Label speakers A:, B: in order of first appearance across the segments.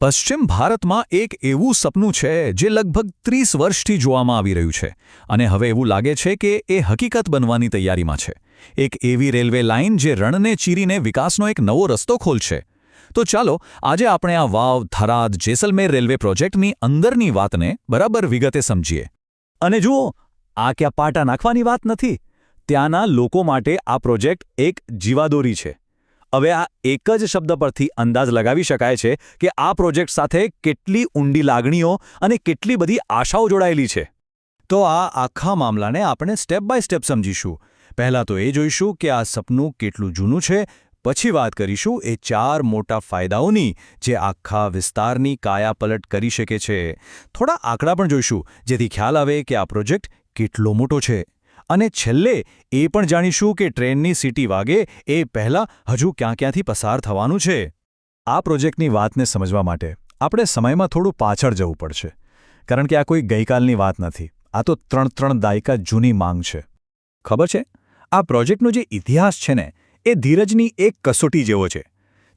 A: પશ્ચિમ ભારતમાં એક એવું સપનું છે જે લગભગ 30 વર્ષથી જોવામાં આવી રહ્યું છે અને હવે એવું લાગે છે કે એ હકીકત બનવાની તૈયારીમાં છે. એક એવી રેલવે લાઇન જે રણને ચીરીને વિકાસનો એક નવો રસ્તો ખોલશે. તો ચાલો આજે આપણે આ વાવ, થરાદ, જેસલમેર રેલવે પ્રોજેક્ટની અંદરની વાતને બરાબર વિગતે સમજીએ.
B: અને જુઓ, આ ક્યાં પાટા નાખવાની વાત નથી. ત્યાંના લોકો માટે આ પ્રોજેક્ટ એક જીવાદોરી છે. હવે આ એક જ શબ્દ પરથી અંદાજ લગાવી શકાય છે કે આ પ્રોજેક્ટ સાથે કેટલી ઊંડી લાગણીઓ અને કેટલી બધી આશાઓ જોડાયેલી છે.
A: તો આ આખા મામલાને આપણે સ્ટેપ બાય સ્ટેપ સમજીશું. પહેલાં તો એ જોઈશું કે આ સપનું કેટલું જૂનું છે. પછી વાત કરીશું એ 4 મોટા ફાયદાઓની જે આખા વિસ્તારની કાયાપલટ કરી શકે છે. થોડા આંકડા પણ જોઈશું જેથી ખ્યાલ આવે કે આ પ્રોજેક્ટ કેટલો મોટો છે. અને છેલ્લે એ પણ જાણીશું કે ટ્રેનની સીટી વાગે એ પહેલાં હજુ ક્યાંથી પસાર થવાનું છે.
B: આ પ્રોજેક્ટની વાતને સમજવા માટે આપણે સમયમાં થોડું પાછળ જવું પડશે. કારણ કે આ કોઈ ગઈકાલની વાત નથી. આ તો 3 દાયકા જૂની માંગ છે. ખબર છે, આ પ્રોજેક્ટનો જે ઇતિહાસ છે ને, એ ધીરજની એક કસોટી જેવો છે.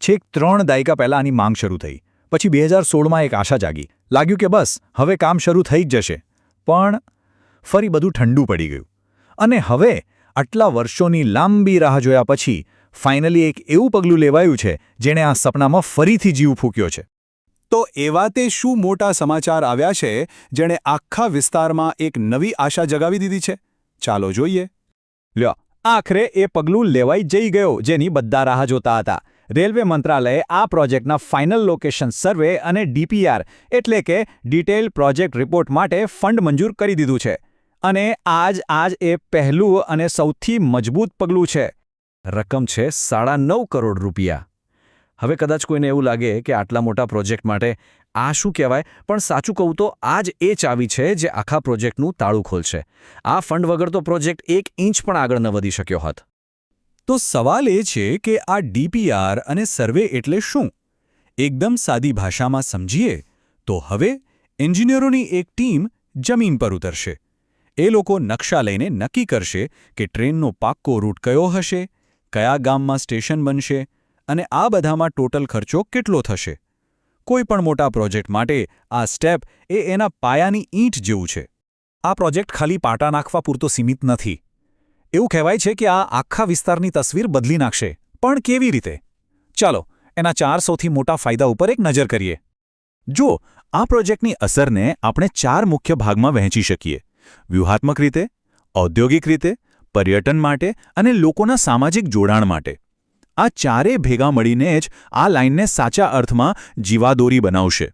B: છેક 3 દાયકા પહેલાં આની માંગ શરૂ થઈ. પછી 2016માં એક આશા જાગી. લાગ્યું કે બસ હવે કામ શરૂ થઈ જ જશે. પણ ફરી બધું ઠંડુ પડી ગયું. અને હવે આટલા વર્ષોની લાંબી રાહ જોયા પછી ફાઇનલી એક એવું પગલું લેવાયું છે જેણે આ સપનામાં ફરીથી જીવ ફૂંક્યો છે.
C: તો એવા તે શું મોટા સમાચાર આવ્યા છે જેણે આખા વિસ્તારમાં એક નવી આશા જગાવી દીધી છે? ચાલો જોઈએ.
B: લ્યો, આખરે એ પગલું લેવાઈ જઈ ગયો જેની બધા રાહ જોતા હતા. રેલવે મંત્રાલયે આ પ્રોજેક્ટના ફાઇનલ લોકેશન સર્વે અને ડીપીઆર એટલે કે ડિટેઇલ પ્રોજેક્ટ રિપોર્ટ માટે ફંડ મંજૂર કરી દીધું છે. અને આજ એ પહેલું અને સૌથી મજબૂત પગલું છે. રકમ છે ₹9.5 કરોડ રૂપિયા. હવે કદાચ કોઈને એવું લાગે કે આટલા મોટા પ્રોજેક્ટ માટે આ શું કહેવાય, પણ સાચું કહું તો આ જ એ ચાવી છે જે આખા પ્રોજેક્ટનું તાળું ખોલશે. આ ફંડ વગર તો પ્રોજેક્ટ 1 ઇંચ પણ આગળ ન વધી શક્યો હોત.
A: તો સવાલ એ છે કે આ ડીપીઆર અને સર્વે એટલે શું? એકદમ સાદી ભાષામાં સમજીએ તો હવે એન્જિનિયરોની એક ટીમ જમીન પર ઉતરશે. એ લોકો નકશા લઈને નક્કી કરશે કે ટ્રેનનો પાક્કો રૂટ કયો હશે, કયા ગામમાં સ્ટેશન બનશે અને આ બધામાં ટોટલ ખર્ચો કેટલો થશે. કોઈ પણ મોટા પ્રોજેક્ટ માટે આ સ્ટેપ એના પાયાની ઈંટ જેવું છે.
B: આ પ્રોજેક્ટ ખાલી પાટા નાખવા પૂરતો સીમિત નથી. એવું કહેવાય છે કે આ આખા વિસ્તારની તસવીર બદલી નાખશે. પણ કેવી રીતે? ચાલો એના 4 સૌથી મોટા ફાયદા ઉપર એક નજર કરીએ. જો આ પ્રોજેક્ટની અસરને આપણે 4 મુખ્ય ભાગમાં વહેંચી શકીએ. વ્યૂહાત્મક રીતે, ઔદ્યોગિક રીતે, પર્યટન માટે અને લોકોના સામાજિક જોડાણ માટે. આ ચારેય ભેગા મળીને જ આ લાઇનને સાચા અર્થમાં જીવાદોરી બનાવશે.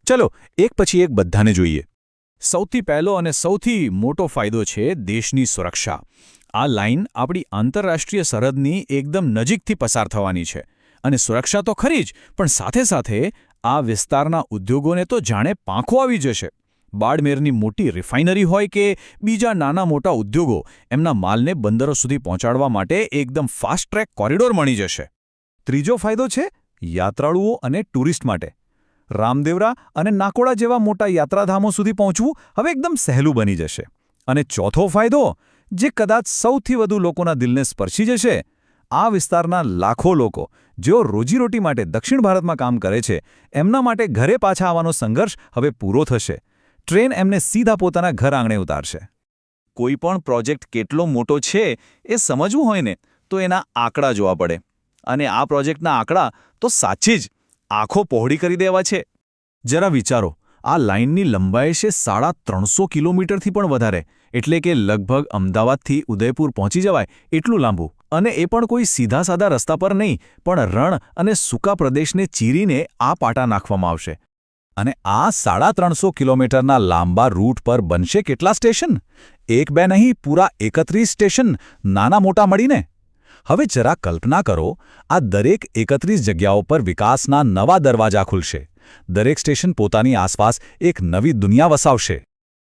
B: ચલો એક પછી એક બધાને જોઈએ.
A: સૌથી પહેલો અને સૌથી મોટો ફાયદો છે દેશની સુરક્ષા. આ લાઇન આપણી આંતરરાષ્ટ્રીય સરહદની એકદમ નજીકથી પસાર થવાની છે. અને સુરક્ષા તો ખરી જ, પણ સાથે સાથે આ વિસ્તારના ઉદ્યોગોને તો જાણે પાંખો આવી જશે. બાડમેરની મોટી રિફાઇનરી હોય કે બીજા નાના મોટા ઉદ્યોગો, એમના માલને બંદરો સુધી પહોંચાડવા માટે એકદમ ફાસ્ટ ટ્રેક કોરિડોર મળી જશે. ત્રીજો ફાયદો છે યાત્રાળુઓ અને ટુરિસ્ટ માટે. રામદેવરા અને નાકોડા જેવા મોટા યાત્રાધામો સુધી પહોંચવું હવે એકદમ સહેલું બની જશે. અને ચોથો ફાયદો, જે કદાચ સૌથી વધુ લોકોના દિલને સ્પર્શી જશે, આ વિસ્તારના લાખો લોકો જેઓ રોજીરોટી માટે દક્ષિણ ભારતમાં કામ કરે છે, એમના માટે ઘરે પાછા આવવાનો સંઘર્ષ હવે પૂરો થશે. ટ્રેન એમને સીધા પોતાના ઘર આંગણે ઉતારશે. કોઈ પણ પ્રોજેક્ટ કેટલો મોટો છે એ સમજવું હોય ને તો એના આંકડા જોવા પડે. અને આ પ્રોજેક્ટના આંકડા તો સાચી જ આંખો પહોળી કરી દેવા છે. જરા વિચારો, આ લાઇનની લંબાઈ છે 350 કિલોમીટરથી પણ વધારે. એટલે કે લગભગ અમદાવાદથી ઉદયપુર પહોંચી જવાય એટલું લાંબુ. અને એ પણ કોઈ સીધા સાદા રસ્તા પર નહીં, પણ રણ અને સૂકા પ્રદેશને ચીરીને આ પાટા નાખવામાં આવશે. અને આ 350 કિલોમીટરના લાંબા રૂટ પર બનશે કેટલા સ્ટેશન? 1-2 નહીં, પૂરા 31 સ્ટેશન, નાના મોટા મળીને. હવે જરા કલ્પના કરો, આ દરેક 31 જગ્યાઓ પર વિકાસના નવા દરવાજા ખુલશે. દરેક સ્ટેશન પોતાની આસપાસ એક નવી દુનિયા વસાવશે.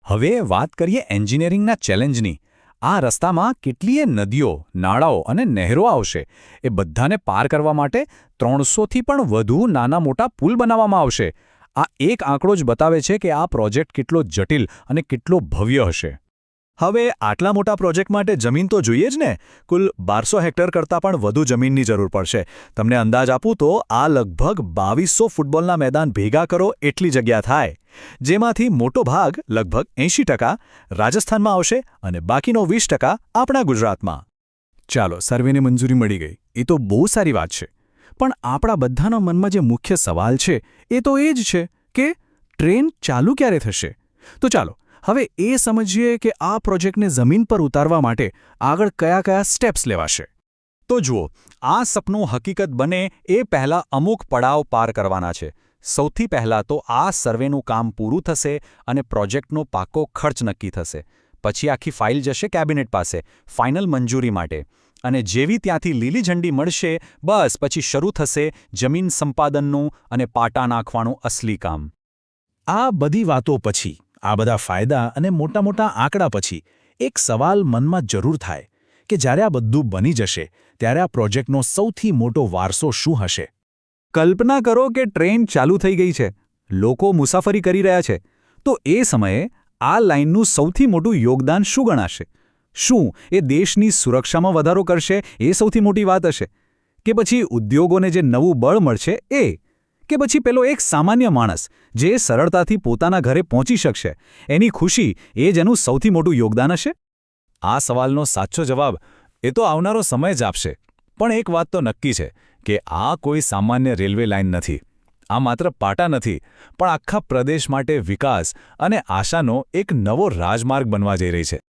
A: હવે વાત કરીએ એન્જિનિયરિંગના ચેલેન્જની. આ રસ્તામાં કેટલીય નદીઓ, નાળાઓ અને નહેરો આવશે. એ બધાને પાર કરવા માટે 300થી પણ વધુ નાના મોટા પુલ બનાવવામાં આવશે. આ એક આંકડો જ બતાવે છે કે આ પ્રોજેક્ટ કેટલો જટિલ અને કેટલો ભવ્ય હશે.
B: હવે આટલા મોટા પ્રોજેક્ટ માટે જમીન તો જોઈએ જ ને. કુલ 1200 હેક્ટર કરતાં પણ વધુ જમીનની જરૂર પડશે. તમને અંદાજ આપું તો આ લગભગ 2200 ફૂટબોલના મેદાન ભેગા કરો એટલી જગ્યા થાય, જેમાંથી મોટો ભાગ લગભગ 80% રાજસ્થાનમાં આવશે અને બાકીનો 20% આપણા ગુજરાતમાં.
A: ચાલો, સર્વેને મંજૂરી મળી ગઈ, એ તો બહુ સારી વાત છે. પણ આપણા બધાના મનમાં જે મુખ્ય સવાલ છે એ તો એ જ છે કે ટ્રેન ચાલુ ક્યારે થશે? તો ચાલો હવે એ સમજીએ કે આ પ્રોજેક્ટને જમીન પર ઉતારવા માટે આગળ કયા સ્ટેપ્સ લેવાશે.
B: તો જુઓ, આ સપનું હકીકત બને એ પહેલાં અમુક પડાવ પાર કરવાના છે. સૌથી પહેલાં તો આ સર્વેનું કામ પૂરું થશે અને પ્રોજેક્ટનો પાકો ખર્ચ નક્કી થશે. પછી આખી ફાઇલ જશે કેબિનેટ પાસે ફાઇનલ મંજૂરી માટે, અને જેવી ત્યાંથી લીલી ઝંડી મળશે બસ પછી શરૂ થશે જમીન સંપાદનનું અને પાટા નાખવાનું અસલી કામ.
A: આ બધી વાતો પછી, આ બધા ફાયદા અને મોટા આંકડા પછી એક સવાલ મનમાં જરૂર થાય કે જ્યારે આ બધું બની જશે ત્યારે આ પ્રોજેક્ટનો સૌથી મોટો વારસો શું હશે?
B: કલ્પના કરો કે ટ્રેન ચાલુ થઈ ગઈ છે, લોકો મુસાફરી કરી રહ્યા છે, તો એ સમયે આ લાઇનનું સૌથી મોટું યોગદાન શું ગણાશે? શું એ દેશની સુરક્ષામાં વધારો કરશે એ સૌથી મોટી વાત હશે? કે પછી ઉદ્યોગોને જે નવું બળ મળશે એ? કે પછી પેલો એક સામાન્ય માણસ જે સરળતાથી પોતાના ઘરે પહોંચી શકશે, એની ખુશી એ જ એનું સૌથી મોટું યોગદાન હશે?
A: આ સવાલનો સાચો જવાબ એ તો આવનારો સમય જ આપશે. પણ એક વાત તો નક્કી છે કે આ કોઈ સામાન્ય રેલવે લાઇન નથી. આ માત્ર પાટા નથી, પણ આખા પ્રદેશ માટે વિકાસ અને આશાનો એક નવો રાજમાર્ગ બનવા જઈ રહી છે.